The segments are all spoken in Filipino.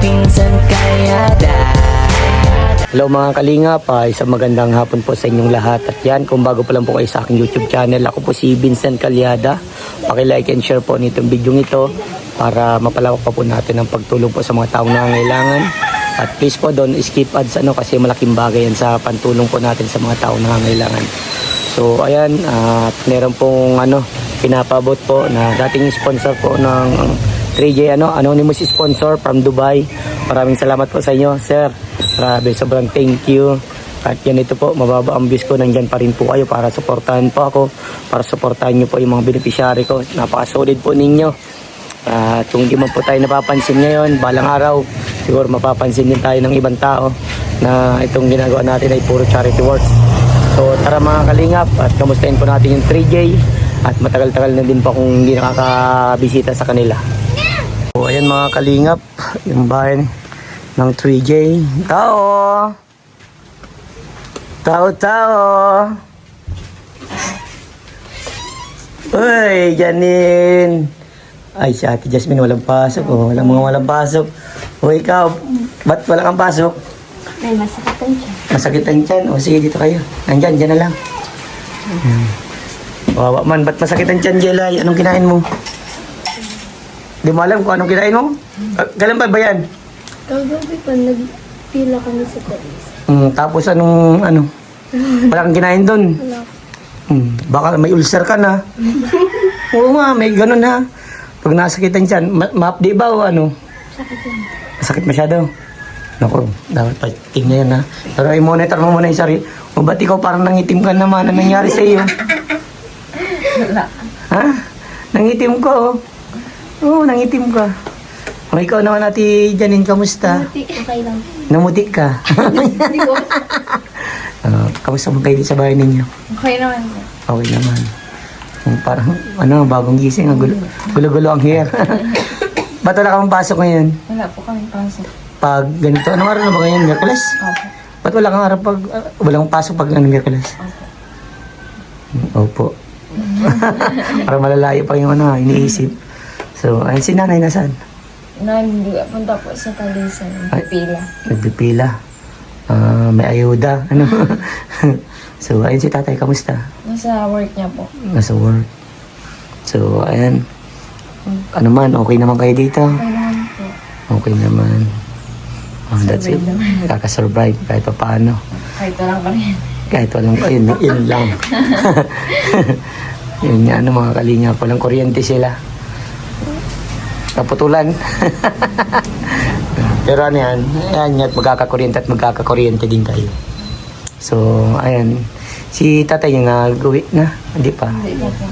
Pinsan Kalyada. Hello mga kalingap, isang magandang hapon po sa inyong lahat. At yan, kung bago pa lang po kayo sa aking YouTube channel, ako po si Vincent Kalyada. Paki-like and share po nitong video ito para mapalawak pa po natin ang pagtulong po sa mga taong nangangailangan. At please po don't skip ads kasi malaking bagay yan sa pantulong po natin sa mga taong nangangailangan. So ayan, meron pong pinapabot po na dating sponsor po ng 3J anonymous sponsor from Dubai. Maraming salamat po sa inyo, sir. Grabe, sobrang thank you. At yan, ito po, mababa ang views ko. Nandyan pa rin po kayo para supportahan po ako. Para supportahan nyo po yung mga beneficiary ko. Napaka-solid po ninyo. At kung di man po tayo napapansin ngayon, balang araw, siguro mapapansin din tayo ng ibang tao na itong ginagawa natin ay puro charity works. So tara mga kalingap, at kamustahin po natin yung 3J. At matagal-tagal na din po kung hindi nakakabisita sa kanila. So ayan mga kalingap, yung bahay ng 3J. Tao! Uy, Janine! Ay, si Ate Jasmine walang pasok. Walang pasok. O ikaw, ba't wala kang pasok? May masakit ang tiyan. Masakit ang tiyan? O sige, dito kayo. Dyan na lang. Wawa man, ba't masakit ang tiyan, Jelay? Anong kinain mo? Di mo alam kung anong kinain mo? Kailan pa ba yan? Kagabi pa, nagpila kami sa Paris. Tapos wala kang kinain doon? Wala. Baka may ulcer ka na. Oo nga, may ganun ha. Pag nasakitan dyan, ma-update ba o ano? Sakit yan. Masakit masyado. Naku, dapat pa tingnan yan ha. Pero i-monitor mo muna yung sarili. O ba't ikaw parang nangitim ka naman? Ano nangyari sa iyo? Wala. Ha? Nangitim ko. Oo, nangitim ka. O ikaw naman, Ate Janine, kamusta? Okay lang. Namutik ka. Hindi ko. Kamusta mo kayo sa bahay ninyo? Okay naman. Okay naman. Parang, bagong gising. Gulo-gulo ang hair. Ba't wala kang pasok ngayon? Wala po kami pasok. Pag ganito, anong araw na ba ngayon? Miyerkules? Opo. Ba't wala kang araw pag, walang pasok pag Miyerkules? Opo. Parang malalayo pa yung iniisip. So, ayun si nanay nasaan? Punta po sa Talisan. Pipila. Nagpipila. May ayuda. So, ayun si tatay, kamusta? Nasa work niya po. Nasa work. So, ayan. Okay naman kayo dito? Okay naman po. Okay naman. That's it. Kakasurvive kahit pa paano. Kahit walang pa rin. Kahit walang, yun lang. Yun nga, mga kalingap. Walang kuryente sila. Kaputulan. Pero yan, magkakakuryente at magkakakuryente din kayo. So, ayan. Si tatay yung nagawi na, hindi pa. Hindi po po.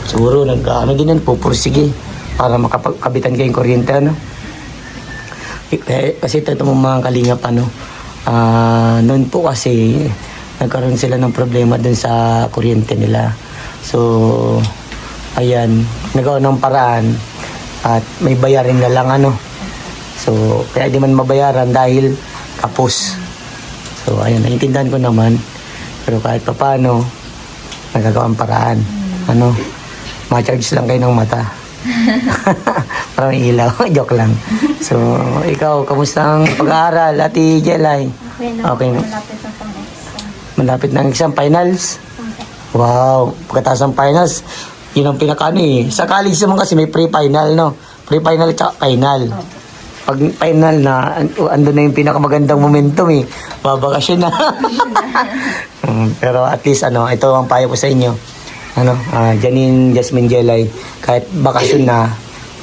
Siguro, din yan, pupursige para makakabitan kayong kuryente, Kasi ito mga kalingap, noon po kasi, nagkaroon sila ng problema dun sa kuryente nila. So, ayan, nagawa ng paraan at may bayarin na lang, So, kaya di man mabayaran dahil kapos. So, ayan, naiintindihan ko naman. Pero kahit pa paano, nagagawang paraan. Ma-charge lang kayo ng mata. Parang ilaw. Joke lang. So, ikaw, kamusta ang pag-aaral, Ate Jelay? Okay na. Okay na. Malapit na pang exam. Malapit na ang exam, finals? Wow, pagkatapos ng finals, yun ang Sa college naman kasi may pre-final, Pre-final at final. Pag final na, ando na yung pinakamagandang momentum babakasyon na. Pero at least, ito ang payo ko sa inyo. Janine, Jasmine, Jelay, kahit bakasyon na,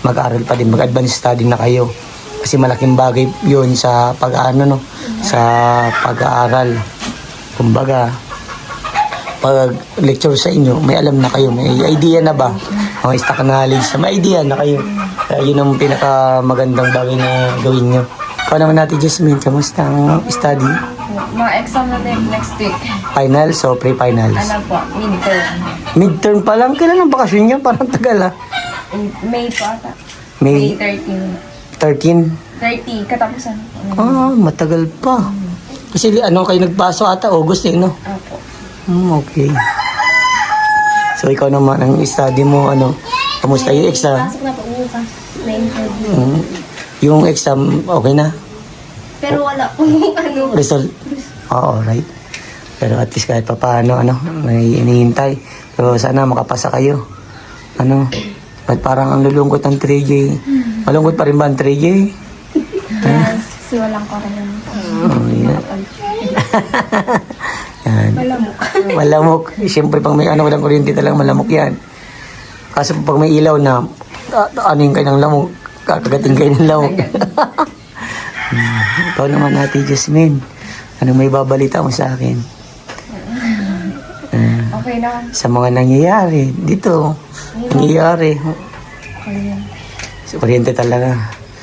mag-aral pa din, mag-advance study na kayo. Kasi malaking bagay yun sa sa pag-aaral. Kumbaga, pag lecture sa inyo, may alam na kayo, may idea na ba? Stock knowledge, may idea na kayo. Kaya yun ang pinakamagandang bagay na gawin nyo. Ikaw naman natin, Jasmine, kamusta ang study? Mga exam na din next week. Finals o pre-finals? Po? Midterm. Midterm pa lang? Kailan ang bakasyon nyo? Parang tagal May po ata. May 13. 13? 30, katapusan. Matagal pa. Kasi kayo nagpasok ata, August no? Opo. Okay. So ikaw naman, ang study mo, kamusta yung exam? Pasok na po bukas. May interview. Yung exam, okay na? Pero wala pong ano. Result? Oo, right. Pero at least kahit pa paano, may inihintay. Pero sana makapasa kayo. Ba't parang ang lulungkot ng 3J? Malungkot pa rin ba ang 3J? Yes, kasi walang korean. Oh, yeah. Yan. Malamok. Malamok. Siyempre, pag may walang kuryente talagang malamok yan. Kaso pag may ilaw na, aning kayo ng lamok, kakagating kayo ng lamok. Ikaw naman, Ate Jasmine. Anong may babalita mo sa akin? Okay naman. Sa mga nangyayari dito, nangyayari. Korean. Sa kuryente talaga.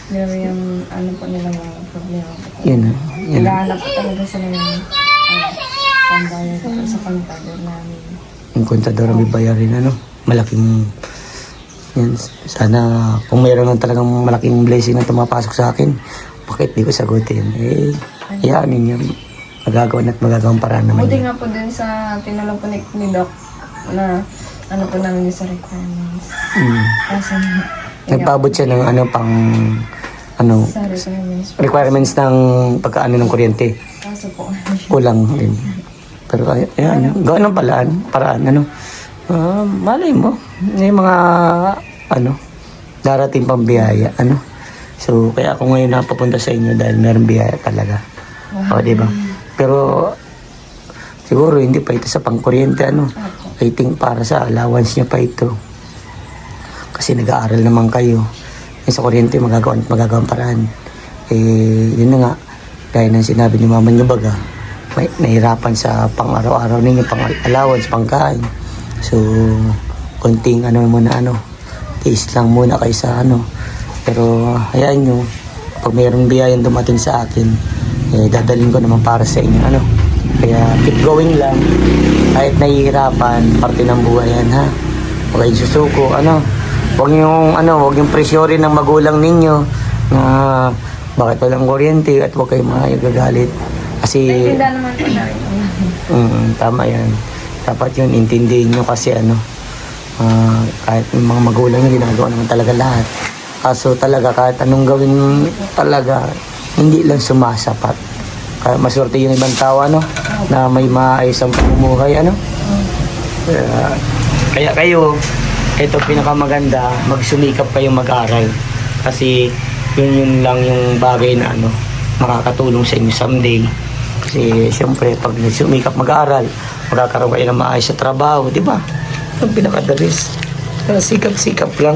Pero yung ano po nila mga problema. Yun. Naghahanap po talaga sila ng pambayad po sa kontador namin. Yung kontador may bayarin, malaking yan. Sana kung mayroon lang talagang malaking blessing na tumapasok sa akin, bakit di ko sagutin? Yan ninyo. Magagawan at magagawang paraan naman. Buti nga po dun sa tinulong po ni Doc na ano po namin sa requirements. Kasi Nagpaabot siya ng pang sa requirements ng pagkaano ng kuryente. Kaso po. Kulang din. Pero ayan, gawin ng paraan. Malay mo, may mga darating pang biyaya, So, kaya ako ngayon napapunta sa inyo dahil meron biyaya talaga. O, diba? Pero, siguro hindi pa ito sa pangkuryente, I think para sa allowance niya pa ito. Kasi nag-aaral naman kayo. Sa kuryente, magagawang paraan. Yun na nga, gaya ng sinabi ni mama niyo baga, may nahirapan sa pang-araw-araw ninyo, pang-allowance, pangkain. So, konting tiis lang muna kayo sa Pero, hayaan nyo, pag mayroong biyayang dumating sa akin, dadalhin ko naman para sa inyo, Kaya, keep going lang. Kahit nahihirapan, parte ng buhay yan, ha? Huwag kayong susuko, Huwag yung presyorin ng magulang ninyo na bakit walang kuryente at huwag kayong magagalit. Kasi, Naintindihan naman po namin. tama yan. Dapat yun, intindihin nyo kasi kahit yung mga magulang nyo, ginagawa naman talaga lahat. Kaso talaga, kahit anong gawin talaga, hindi lang sumasapat. Kaya maswerte yung ibang tao, na may maayos ang pamumuhay, Kaya kayo, ito pinakamaganda, magsumikap kayong mag-aral. Kasi yun lang yung bagay na makakatulong sa inyo someday. Kasi siyempre, pag nagsumikap mag-aral, magkakaroon kayo ng maayos sa trabaho, di ba? Ang pinakadalis. Sikap-sikap lang.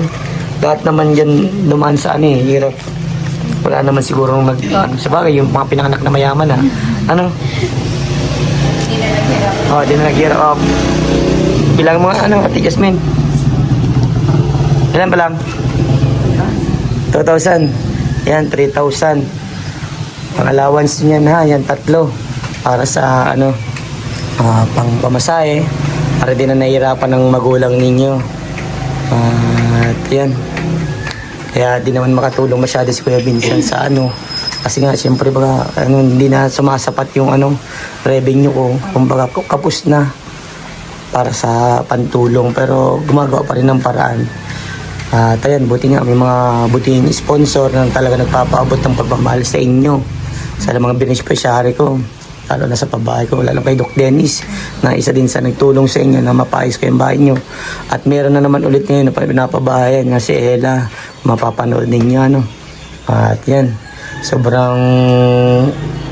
Lahat naman dyan dumaan sa hirap. Wala naman siguro sa bagay, yung mga pinanganak na mayaman, Di na naghirap. Bilang mga Ate Jasmine? Ilan pa lang? 2,000. Yan, 3,000. Ang allowance niyan yan 3. Para sa pang pamasahe. Para din na nahihirapan ng magulang ninyo. At yan. Kaya di naman makatulong masyado si Kuya Vincent sa Kasi nga, siyempre hindi na sumasapat yung revenue ko. Kumbaga, kapos na para sa pantulong. Pero gumagawa pa rin ng paraan. At ayan, buti nga, may mga buting sponsor na talaga nagpapaabot ng pagmamahal sa inyo. Sa mga beneficiary ko. Lalo na sa pabahay ko, lalo kay Doc Dennis, na isa din sa nagtulong sa inyo na mapayos kayong bahay nyo. At meron na naman ulit ngayon na pinapabahayan nga si Ella, mapapanood ninyo. At yan, sobrang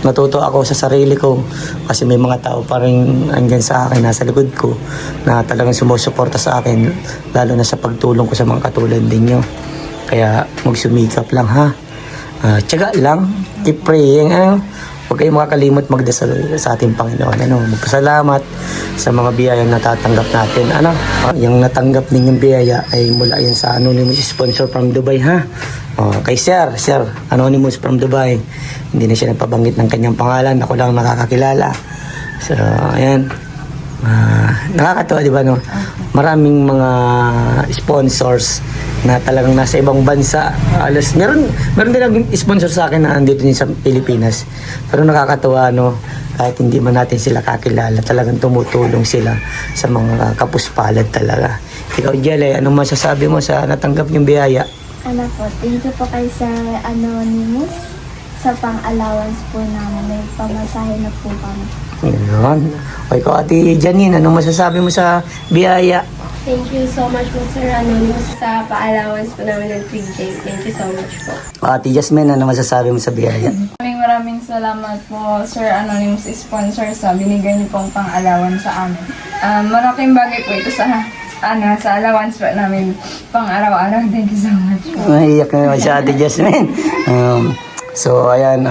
natuto ako sa sarili ko kasi may mga tao pa rin andyan sa akin, nasa likod ko, na talagang sumusuporta sa akin, lalo na sa pagtulong ko sa mga katulad ninyo. Kaya magsumikap lang, ha? Tiyaga lang, keep praying, huwag kayong makakalimot magdasal sa ating Panginoon. Magpasalamat sa mga biyayang natatanggap natin. Yung natanggap ninyong biyaya ay mula yan sa anonymous sponsor from Dubai, ha? Kay Sir Anonymous from Dubai. Hindi na siya nagpabanggit ng kanyang pangalan. Ako lang nakakakilala. So, ayan. Nakakatawa, di ba, Maraming mga sponsors na talagang nasa ibang bansa. Meron din nag-sponsor sa akin na andito din sa Pilipinas. Pero nakakatawa, kahit hindi man natin sila kakilala, talagang tumutulong sila sa mga kapuspalad talaga. Ikaw, Jelay, anong masasabi mo sa natanggap niyong biyaya? Ano po, thank you po kay Sir Anonymous sa pang-allowance po namin. May pamasahe na po kami. Yun. O ikaw, Ate Janine, anong masasabi mo sa biyaya? Thank you so much po, Sir Anonymous, sa pa-allowance po namin ng 3K. Thank you so much po. Ate Jasmine, ano masasabi mo sa biyaya? Maraming salamat po, Sir Anonymous sponsor, sa binigay niyo pong pang-allowance sa amin. Malaking bagay po ito sa allowance po namin pang araw-araw. Thank you so much po. Naiyak na naman si Ate Jasmine. So, ayan,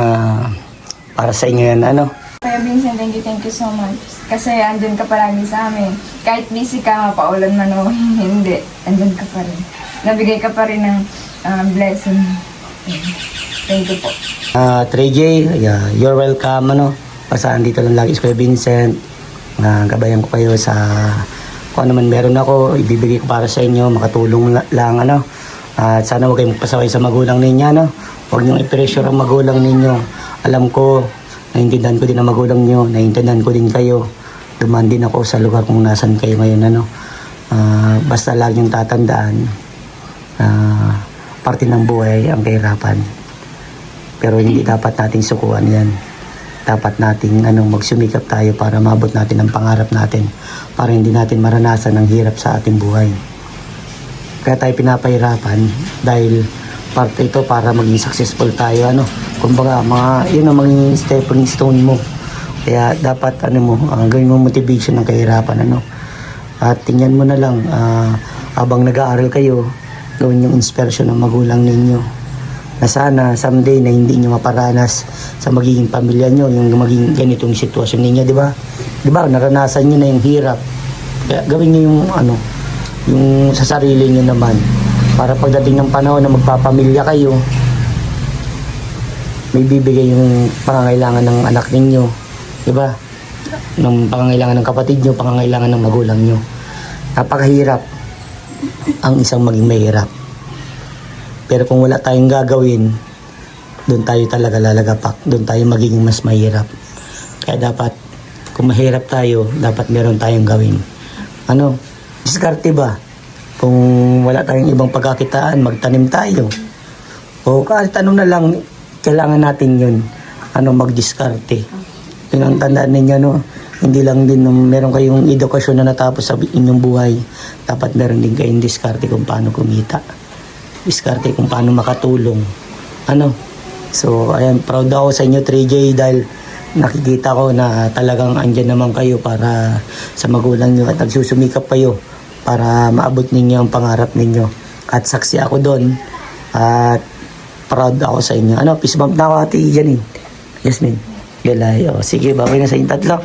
para sa inyo yan, ano? Kuya Vincent, thank you so much. Kasi andun ka palagi sa amin. Kahit busy ka, mapaulan man o hindi, andun ka pa rin. Nabigay ka pa rin ng blessing. Thank you po. Trey J, you're welcome, ano? Basta andito lang lagi si Kuya Vincent. Gabayan ko kayo sa kung ano man meron ako, ibibigay ko para sa inyo, makatulong lang, ano? At sana huwag kayong magpasaway sa magulang ninyo, ano? Huwag niyong i-pressure ang magulang ninyo. Alam ko, naiintindihan ko din ang magulang niyo, naiintindihan ko din kayo. Dumaan din ako sa lugar kung nasan kayo ngayon, ano? Basta lagi yung tatandaan, parte ng buhay ang kahirapan. Pero hindi dapat nating sukuan yan. Dapat nating magsumikap tayo para maabot natin ang pangarap natin. Para hindi natin maranasan ang hirap sa ating buhay. Kaya tayo pinapahirapan dahil parte ito para maging successful tayo. Kumbaga, yun ang maging stepping stone mo. Kaya dapat gawin mo motivation ng kahirapan. At tingnan mo na lang, habang nag-aaral kayo, gawin yung inspiration ng magulang ninyo. Na sana someday na hindi nyo maparanas sa magiging pamilya nyo, yung maging ganitong sitwasyon ninyo, di ba? Di ba, naranasan nyo na yung hirap. Kaya gawin nyo yung sa sarili nyo naman. Para pagdating ng panahon na magpapamilya kayo, may bibigay yung pangangailangan ng anak ninyo, di ba? Ng pangangailangan ng kapatid nyo, pangangailangan ng magulang nyo. Napakahirap ang isang maging mahirap. Pero kung wala tayong gagawin, doon tayo talaga lalagapak. Doon tayo magiging mas mahirap. Kaya dapat, kung mahirap tayo, dapat meron tayong gawin. Diskarte ba? Kung wala tayong ibang pagkakitaan, magtanim tayo. O kahit na lang, kailangan natin yun. Magdiskarte. Yun ang tandaan ninyo, hindi lang din meron kayong edukasyon na natapos sa inyong buhay. Dapat meron din kayong diskarte kung paano kumita. Diskarte kung paano makatulong. So, ayan, proud ako sa inyo, 3J, dahil nakikita ko na talagang andyan naman kayo para sa magulang nyo at nagsusumikap kayo para maabot ninyo ang pangarap ninyo. At saksi ako doon at proud ako sa inyo. Peace bump na ako, Ate Janine. Yasmin. Galay. Sige, babay na sa inyong tatlo.